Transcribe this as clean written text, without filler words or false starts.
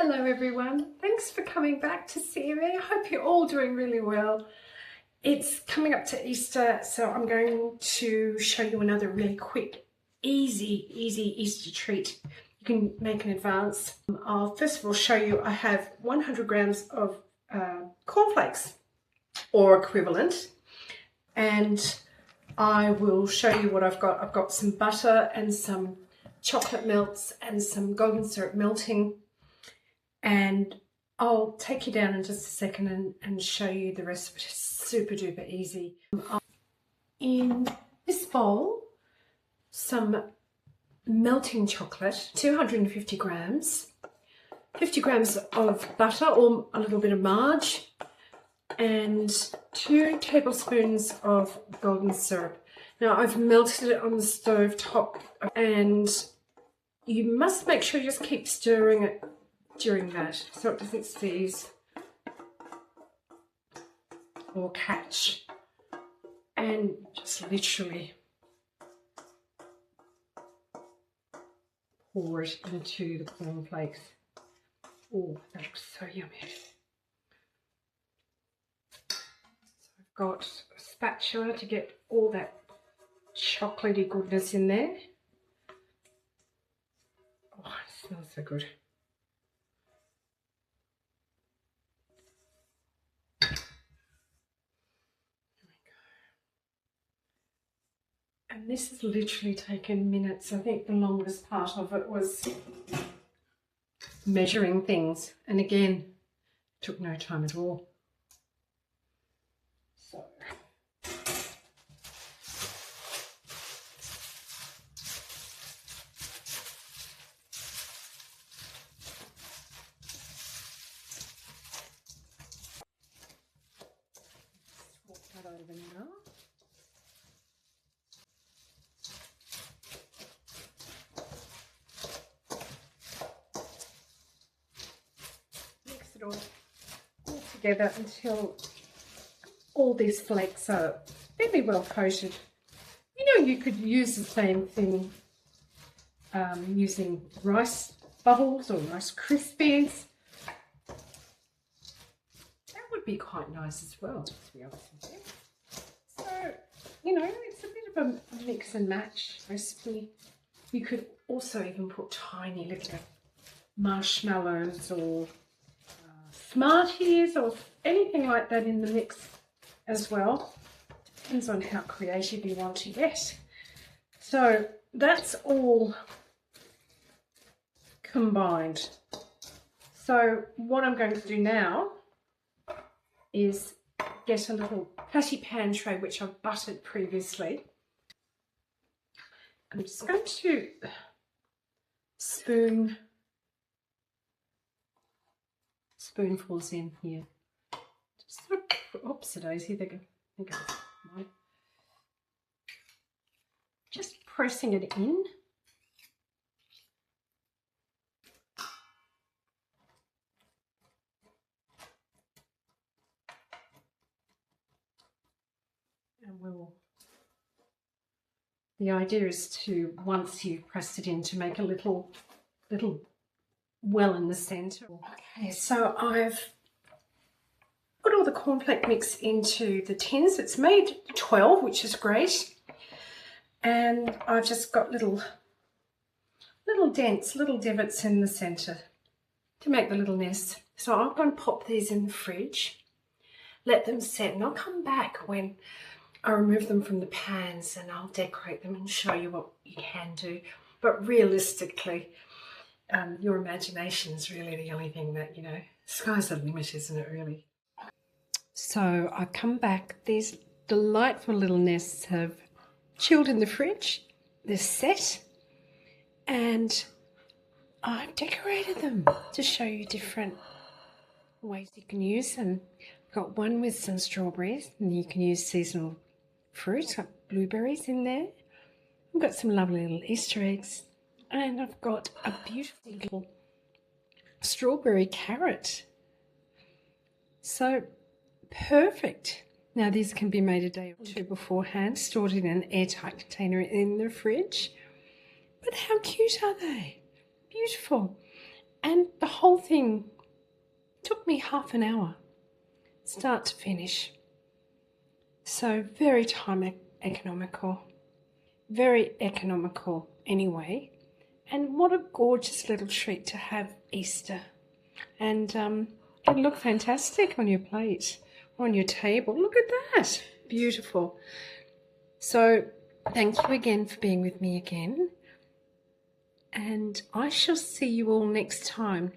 Hello everyone, thanks for coming back to see me. I hope you're all doing really well. It's coming up to Easter, so I'm going to show you another really quick, easy Easter treat you can make in advance. I'll first of all show you I have 100 grams of cornflakes or equivalent, and I will show you what I've got. I've got some butter and some chocolate melts and some golden syrup melting. And I'll take you down in just a second and show you the rest of it. It's super duper easy. In this bowl, some melting chocolate, 250 grams, 50 grams of butter or a little bit of marge, and 2 tablespoons of golden syrup. Now I've melted it on the stove top, and you must make sure you just keep stirring it during that so it doesn't seize or catch, and just literally pour it into the cornflakes. Oh, that looks so yummy. So I've got a spatula to get all that chocolatey goodness in there. Oh, it smells so good. And this has literally taken minutes. I think the longest part of it was measuring things. And again, it took no time at all. So. Swap that over now. All together until all these flakes are fairly well coated. You know, you could use the same thing using rice bubbles or Rice Krispies. That would be quite nice as well, to be honest with you. So, you know, it's a bit of a mix and match recipe. You could also even put tiny little marshmallows or Smarties or anything like that in the mix as well. Depends on how creative you want to get. So that's all combined. So what I'm going to do now is get a little patty pan tray which I've buttered previously. I'm just going to spoonfuls in here. Just sort of, oops, daisy, there goes mine. Just pressing it in. And the idea is to, once you've pressed it in, to make a little well in the centre. Okay, so I've put all the cornflake mix into the tins. It's made 12, which is great. And I've just got little dents, little divots in the centre to make the little nest. So I'm going to pop these in the fridge, let them set, and I'll come back when I remove them from the pans and I'll decorate them and show you what you can do. But realistically, your imagination is really the only thing that, you know, sky's the limit, isn't it, really? So I've come back. These delightful little nests have chilled in the fridge. They're set, and I've decorated them to show you different ways you can use them. I've got one with some strawberries, and you can use seasonal fruit, like blueberries in there. I've got some lovely little Easter eggs. And I've got a beautiful little strawberry carrot. So perfect. Now these can be made a day or two beforehand, stored in an airtight container in the fridge. But how cute are they? Beautiful. And the whole thing took me half an hour, start to finish. So very time economical, very economical anyway. And what a gorgeous little treat to have Easter. And it'll look fantastic on your plate or on your table. Look at that, beautiful. So thank you again for being with me again. And I shall see you all next time.